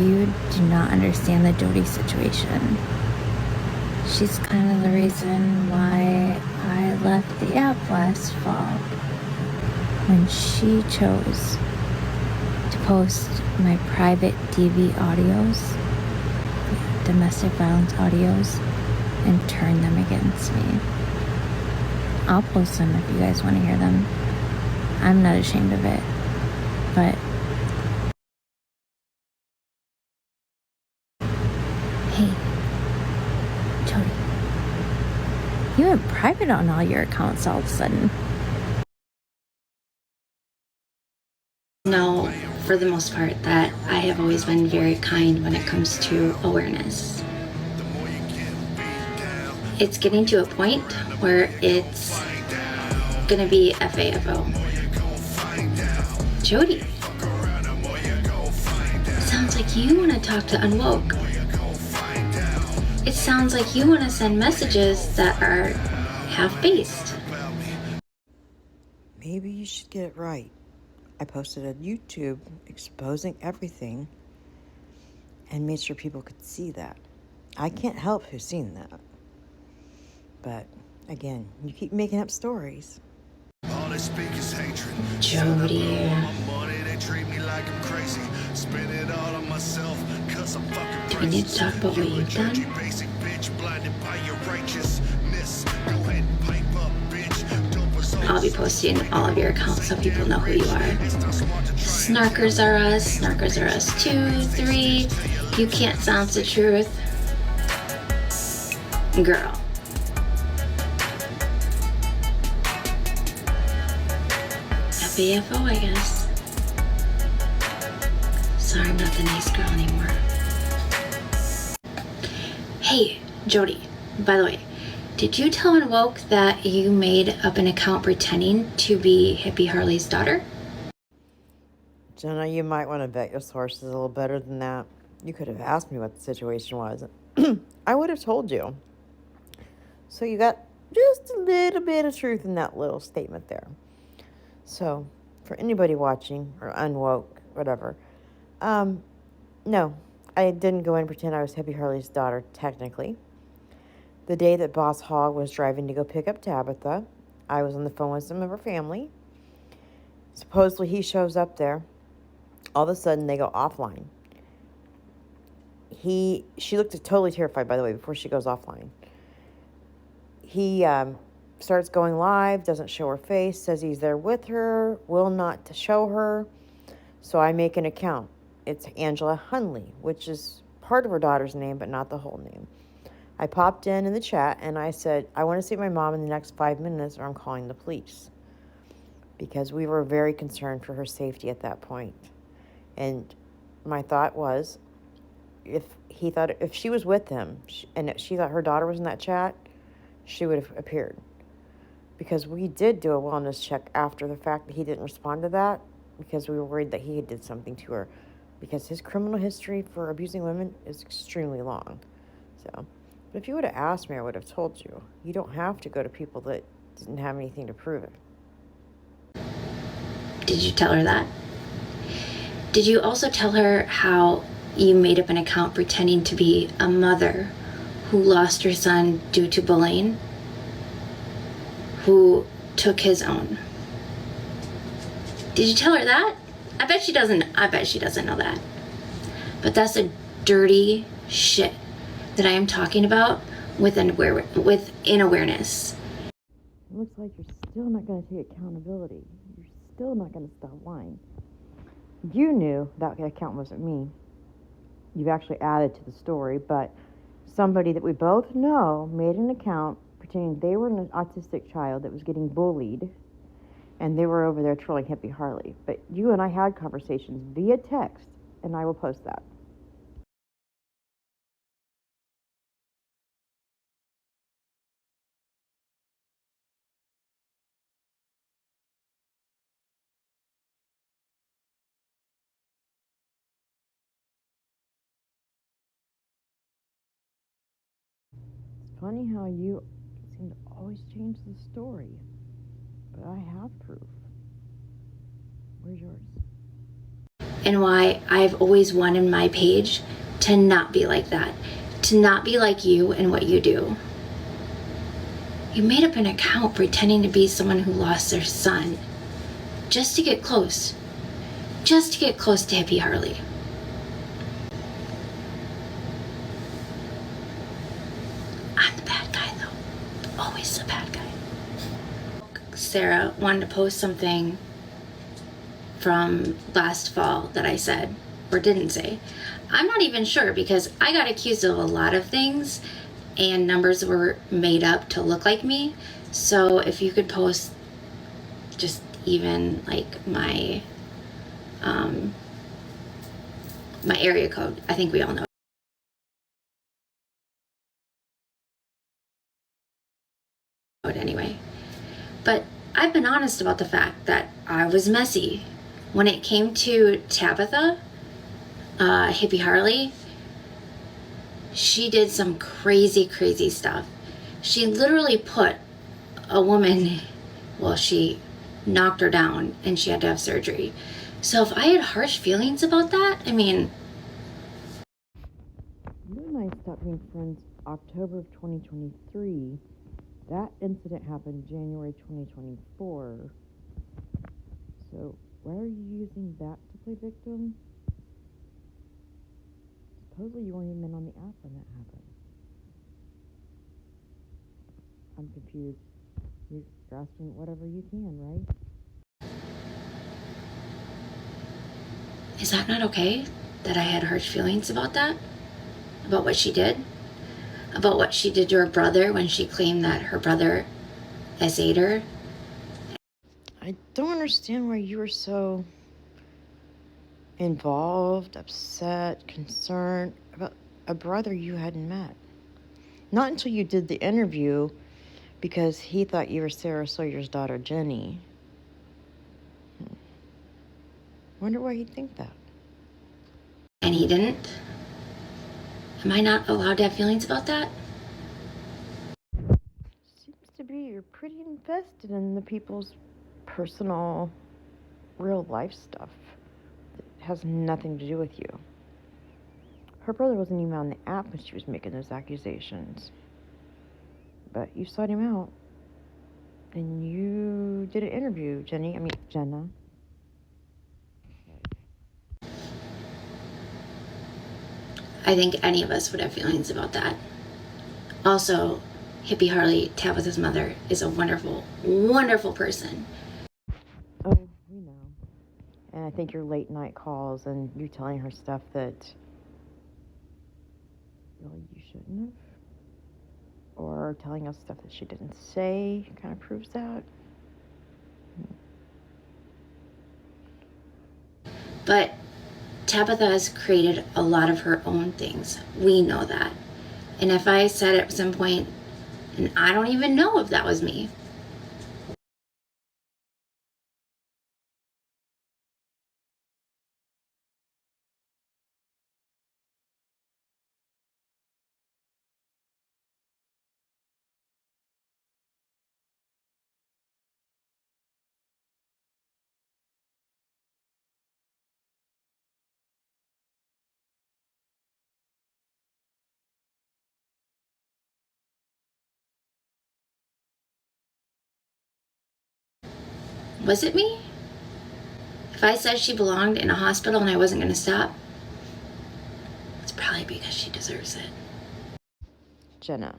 you do not understand the Jody situation. She's kind of the reason why I left the app last fall, when she chose to post my private DV audios, domestic violence audios, and turn them against me. I'll post them if you guys want to hear them. I'm not ashamed of it, but hey, Jody, you went private on all your accounts all of a sudden. No, for the most part, that I have always been very kind when it comes to awareness. It's getting to a point where it's gonna be FAFO. Jody, sounds like you want to talk to Unwoke. It sounds like you want to send messages that are half-based. Maybe you should get it right. I posted on YouTube exposing everything and made sure people could see that. I can't help who's seen that. But again, you keep making up stories. Jody. Do we need to talk about what you've done? I'll be posting all of your accounts so people know who you are. Snarkers are us. Snarkers are us 2, 3. You can't silence the truth. Girl. FAFO, I guess. Sorry, I'm not the nice girl anymore. Hey, Jody, by the way, did you tell Unwoke that you made up an account pretending to be Hippie Harley's daughter? Jenna, you might want to vet your sources a little better than that. You could have asked me what the situation was. I would have told you. So you got just a little bit of truth in that little statement there. So, for anybody watching, or Unwoke, whatever, no, I didn't go in and pretend I was Hippie Harley's daughter, technically. The day that Boss Hogg was driving to go pick up Tabitha, I was on the phone with some of her family. Supposedly he shows up there. All of a sudden, they go offline. She looked totally terrified, by the way, before she goes offline. He starts going live, doesn't show her face, says he's there with her, will not to show her. So I make an account. It's Angela Hunley, which is part of her daughter's name, but not the whole name. I popped in the chat and I said, I want to see my mom in the next 5 minutes or I'm calling the police. Because we were very concerned for her safety at that point. And my thought was, if she was with him and she thought her daughter was in that chat, she would have appeared. Because we did do a wellness check after the fact that he didn't respond to that, because we were worried that he did something to her, because his criminal history for abusing women is extremely long. So, but if you would have asked me, I would have told you. You don't have to go to people that didn't have anything to prove it. Did you tell her that? Did you also tell her how you made up an account pretending to be a mother who lost her son due to bullying, who took his own? Did you tell her that? I bet she doesn't know that. But that's the dirty shit that I am talking about with awareness. It looks like you're still not going to take accountability. You're still not going to stop lying. You knew that account wasn't me. You've actually added to the story, but somebody that we both know made an account pretending they were an autistic child that was getting bullied, and they were over there trolling Hippie Harley. But you and I had conversations via text, and I will post that. It's funny how you seem to always change the story, but I have proof. Where's yours? and why I've always wanted my page to not be like that, to not be like you and what you do. You made up an account pretending to be someone who lost their son just to get close. Just to get close to Hippie Harley. I'm the bad guy though. Always the bad guy. Sarah wanted to post something from last fall that I said or didn't say. I'm not even sure because I got accused of a lot of things and numbers were made up to look like me. So if you could post just even like my my area code, I think we all know. Anyway, but I've been honest about the fact that I was messy. When it came to Tabitha, Hippie Harley, she did some crazy, crazy stuff. She literally put a woman, well, she knocked her down and she had to have surgery. So if I had harsh feelings about that, I mean... You and I stopped being friends October of 2023. That incident happened January 2024. So why are you using that to play victim? Supposedly you weren't even on the app when that happened. I'm confused. You're grasping whatever you can, right? Is that not okay? That I had harsh feelings about that? About what she did? About what she did to her brother when she claimed that her brother SA'd her? I don't understand why you were so involved, upset, concerned about a brother you hadn't met. Not until you did the interview because he thought you were Sarah Sawyer's daughter, Jenny. Wonder why he'd think that. And he didn't? Am I not allowed to have feelings about that? Seems to be you're pretty invested in the people's personal, real life stuff. It has nothing to do with you. Her brother wasn't even on the app when she was making those accusations. But you sought him out. And you did an interview, Jenna. I think any of us would have feelings about that. Also, Hippie Harley, Tabitha's mother, is a wonderful, wonderful person. Oh, we know. And I think your late night calls and you telling her stuff that really you shouldn't have, or telling us stuff that she didn't say, kind of proves that. But Tabitha has created a lot of her own things. We know that. And if I said at some point, and I don't even know if that was me. Was it me? If I said she belonged in a hospital and I wasn't going to stop, it's probably because she deserves it. Jenna,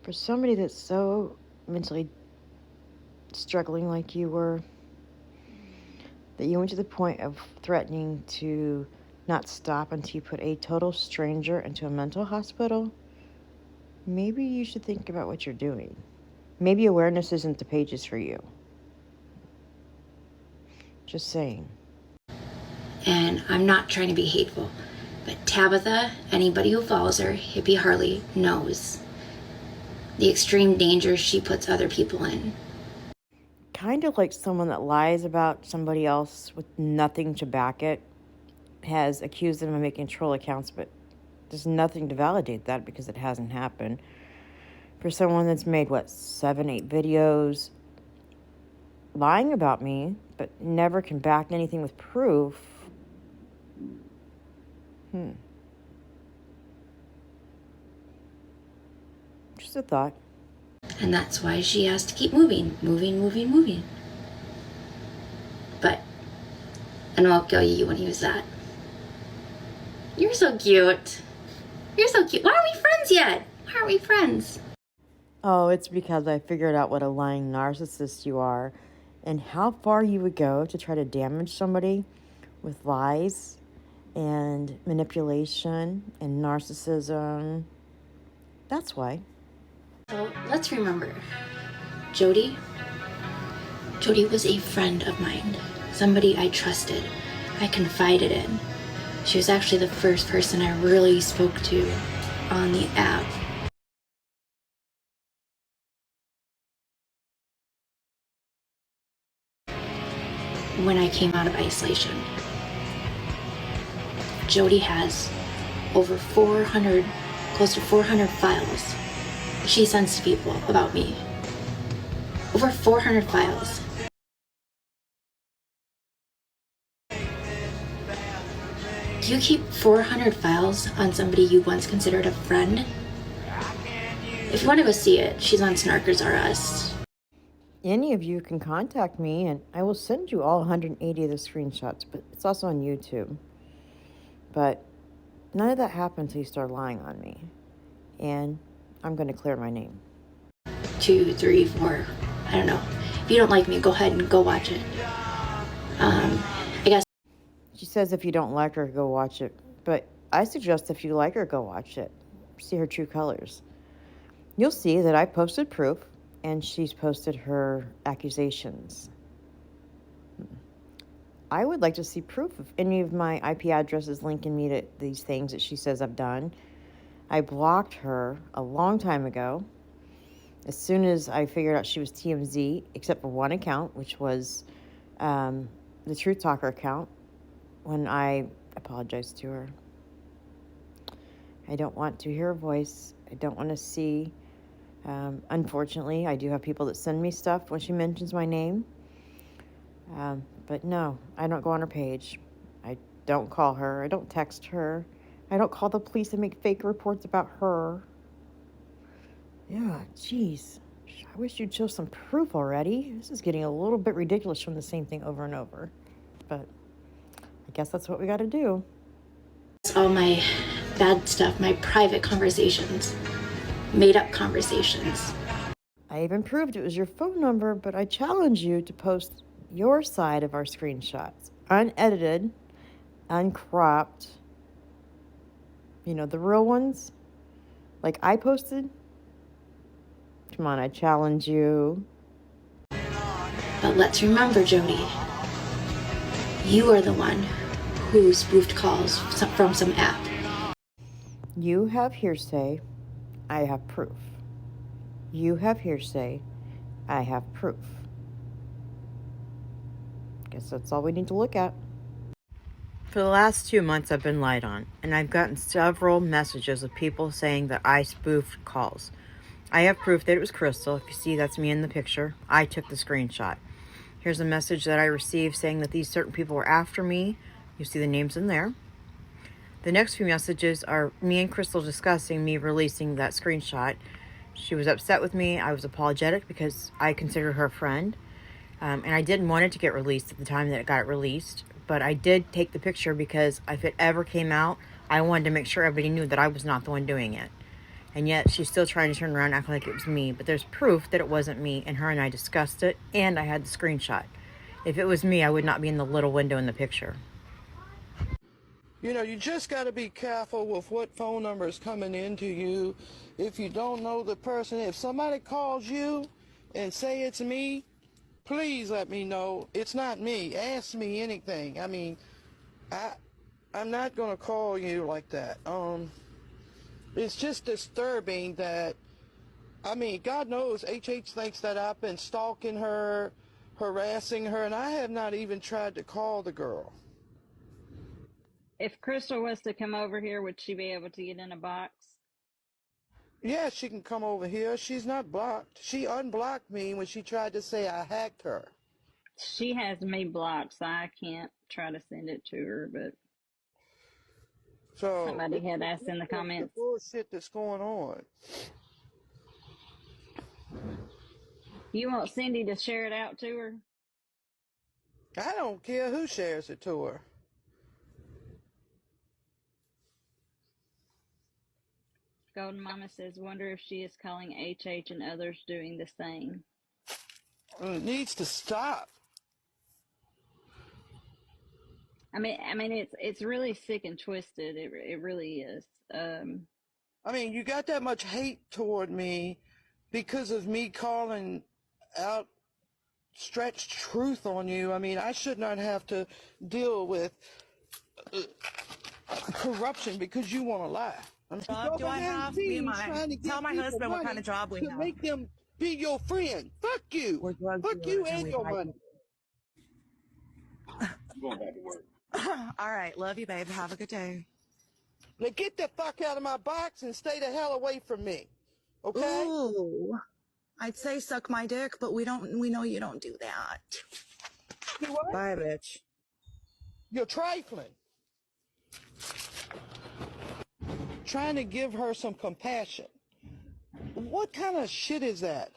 for somebody that's so mentally struggling like you were, that you went to the point of threatening to not stop until you put a total stranger into a mental hospital, maybe you should think about what you're doing. Maybe awareness isn't the pages for you. Just saying. And I'm not trying to be hateful, but Tabitha, anybody who follows her, Hippie Harley, knows the extreme danger she puts other people in. Kind of like someone that lies about somebody else with nothing to back it, has accused them of making troll accounts, but there's nothing to validate that because it hasn't happened. For someone that's made, 7, 8 videos lying about me, but never can back anything with proof, Just a thought. And that's why she has to keep moving. But I won't kill you when he was that. You're so cute. You're so cute. Why aren't we friends yet? Why aren't we friends? Oh, it's because I figured out what a lying narcissist you are and how far you would go to try to damage somebody with lies and manipulation and narcissism. That's why. So let's remember, Jody was a friend of mine, somebody I trusted, I confided in. She was actually the first person I really spoke to on the app. When I came out of isolation. Jody has over 400, close to 400 files she sends to people about me. Over 400 files. Do you keep 400 files on somebody you once considered a friend? If you want to go see it, she's on Snarkers R Us. Any of you can contact me and I will send you all 180 of the screenshots, but it's also on YouTube. But none of that happened until you start lying on me. And I'm going to clear my name. 2, 3, 4. I don't know. If you don't like me, go ahead and go watch it. I guess. She says if you don't like her, go watch it. But I suggest if you like her, go watch it. See her true colors. You'll see that I posted proof and she's posted her accusations. I would like to see proof of any of my IP addresses linking me to these things that she says I've done. I blocked her a long time ago. As soon as I figured out she was TMZ, except for one account, which was the Truth Talker account, when I apologized to her. I don't want to hear her voice. I don't want to see. Unfortunately, I do have people that send me stuff when she mentions my name. But no, I don't go on her page. I don't call her. I don't text her. I don't call the police and make fake reports about her. Yeah, jeez. I wish you'd show some proof already. This is getting a little bit ridiculous from the same thing over and over. But I guess that's what we got to do. All my bad stuff, my private conversations, made up conversations. I even proved it was your phone number, but I challenge you to post your side of our screenshots. Unedited, uncropped. You know, the real ones. Like I posted. Come on, I challenge you. But let's remember, Jody, you are the one who spoofed calls from some app. You have hearsay. I have proof. You have hearsay. I have proof. Guess that's all we need to look at. For the last 2 months, I've been lied on, and I've gotten several messages of people saying that I spoofed calls. I have proof that it was Crystal. If you see, that's me in the picture. I took the screenshot. Here's a message that I received saying that these certain people were after me. You see the names in there. The next few messages are me and Crystal discussing me releasing that screenshot. She was upset with me. I was apologetic because I consider her a friend. And I didn't want it to get released at the time that it got released. But I did take the picture because if it ever came out, I wanted to make sure everybody knew that I was not the one doing it. And yet she's still trying to turn around and act like it was me. But there's proof that it wasn't me, and her and I discussed it, and I had the screenshot. If it was me, I would not be in the little window in the picture. You know, you just got to be careful with what phone number is coming into you. If you don't know the person, if somebody calls you and say it's me, please let me know it's not me. Ask me anything. I mean, I'm not going to call you like that. It's just disturbing that, I mean, God knows HH thinks that I've been stalking her, harassing her, and I have not even tried to call the girl. If Crystal was to come over here, would she be able to get in a box? Yeah, she can come over here. She's not blocked. She unblocked me when she tried to say I hacked her. She has me blocked, so I can't try to send it to her, but So Somebody had asked in the the comments. bullshit that's going on. You want Cindy to share it out to her? I don't care who shares it to her. Golden Mama says, wonder if she is calling HH and others doing the same. It needs to stop. I mean, it's really sick and twisted. It really is. I mean, you got that much hate toward me because of me calling out stretched truth on you. I mean, I should not have to deal with corruption because you want to lie. I mean, Job do I have? Me and trying to tell give my people husband what kind money of job we to have. make them be your friend. Fuck you. We're drug Fuck dealers you and and we your buy money. I'm going back to work. All right, love you, babe. Have a good day. Now get the fuck out of my box and stay the hell away from me. Okay? Ooh, I'd say suck my dick, but we know you don't do that. You what? Bye, bitch. You're trifling. Trying to give her some compassion. What kind of shit is that?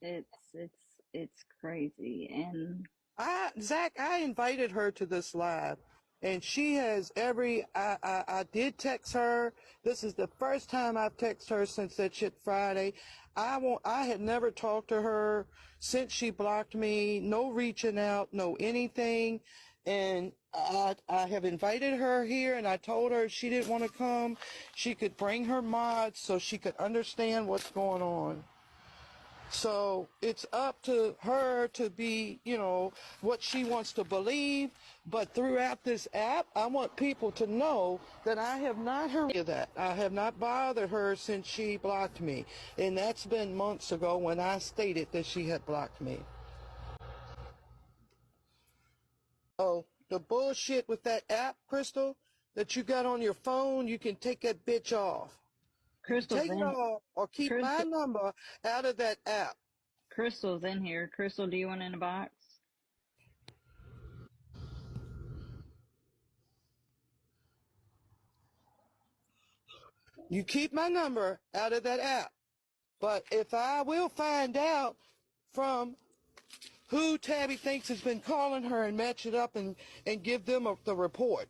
It's crazy. And Zach, I invited her to this live, and she has I did text her. This is the first time I've texted her since that shit Friday. I had never talked to her since she blocked me. No reaching out, no anything. And I have invited her here, and I told her if she didn't want to come, she could bring her mods so she could understand what's going on. So it's up to her to be, what she wants to believe. But throughout this app, I want people to know that I have not heard of that. I have not bothered her since she blocked me. And that's been months ago when I stated that she had blocked me. Oh, the bullshit with that app, Crystal, that you got on your phone, you can take that bitch off. Crystal's Take it in. off or keep my number out of that app. Crystal's in here. Crystal, do you want in a box? You keep my number out of that app. But if I will find out from who Tabby thinks has been calling her and match it up and give them the report.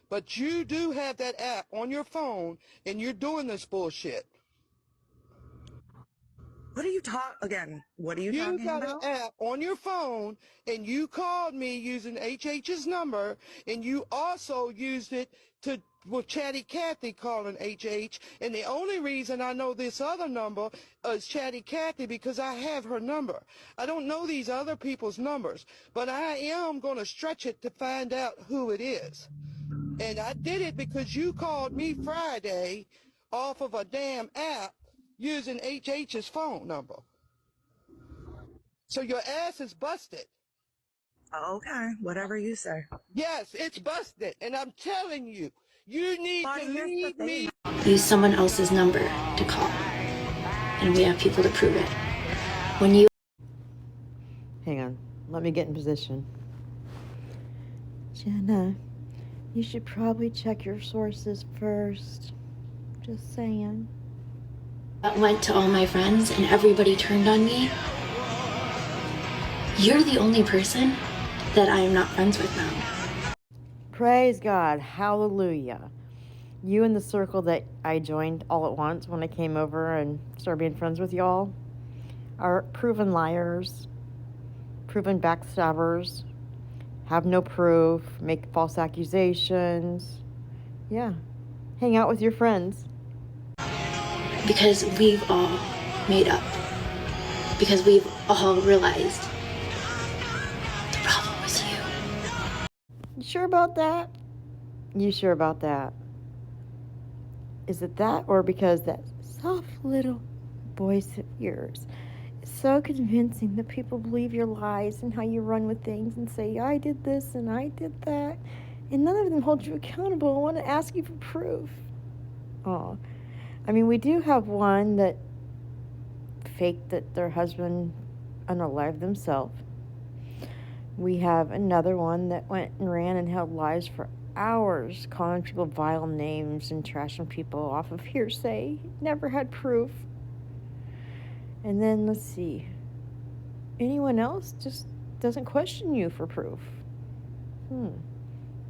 But you do have that app on your phone and you're doing this bullshit. What are you talking You got an about? app on your phone and you called me using HH's number and you also used it with Chatty Cathy calling HH. And the only reason I know this other number is Chatty Cathy because I have her number. I don't know these other people's numbers, but I am going to stretch it to find out who it is. And I did it because you called me Friday off of a damn app using HH's phone number. So your ass is busted. Okay, whatever you say. Yes, it's busted. And I'm telling you, you need Bonnie, to here's the leave me. thing. Use someone else's number to call. And we have people to prove it. When you Hang on. Let me get in position. Jenna, you should probably check your sources first. Just saying. went to all my friends and everybody turned on me, you're the only person that I am not friends with now. Praise God. Hallelujah. You and the circle that I joined all at once when I came over and started being friends with y'all are proven liars, proven backstabbers, have no proof, make false accusations. Yeah. Hang out with your friends. Because we've all made up. Because we've all realized the problem was you. You sure about that? You sure about that? Is it that, or because that soft little voice of yours is so convincing that people believe your lies and how you run with things and say, I did this and I did that, and none of them hold you accountable and want to ask you for proof? Oh, I mean, we do have one that faked that their husband unalived themselves. We have another one that went and ran and held lives for hours, calling people vile names and trashing people off of hearsay. Never had proof. And then, let's see. Anyone else just doesn't question you for proof.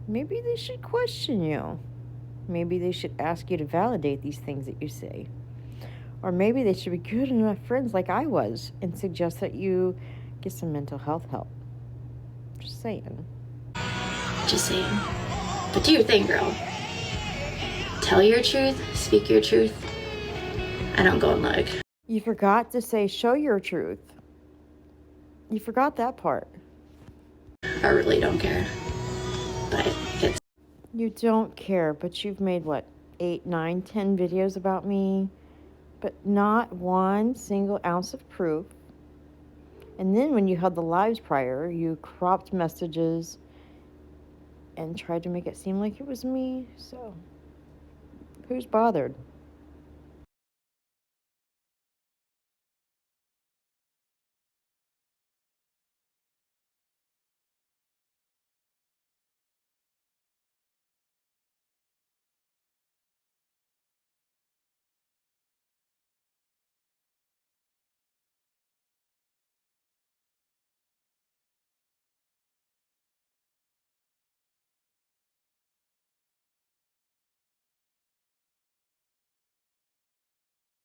Maybe they should question you. Maybe they should ask you to validate these things that you say. Or maybe they should be good enough friends like I was and suggest that you get some mental health help. Just saying. Just saying. But do your thing, girl. Tell your truth, speak your truth. I don't go and look. You forgot to say show your truth. You forgot that part. I really don't care. But it's... You don't care, but you've made, 8, 9, 10 videos about me, but not one single ounce of proof. And then when you had the lives prior, you cropped messages and tried to make it seem like it was me. So, who's bothered?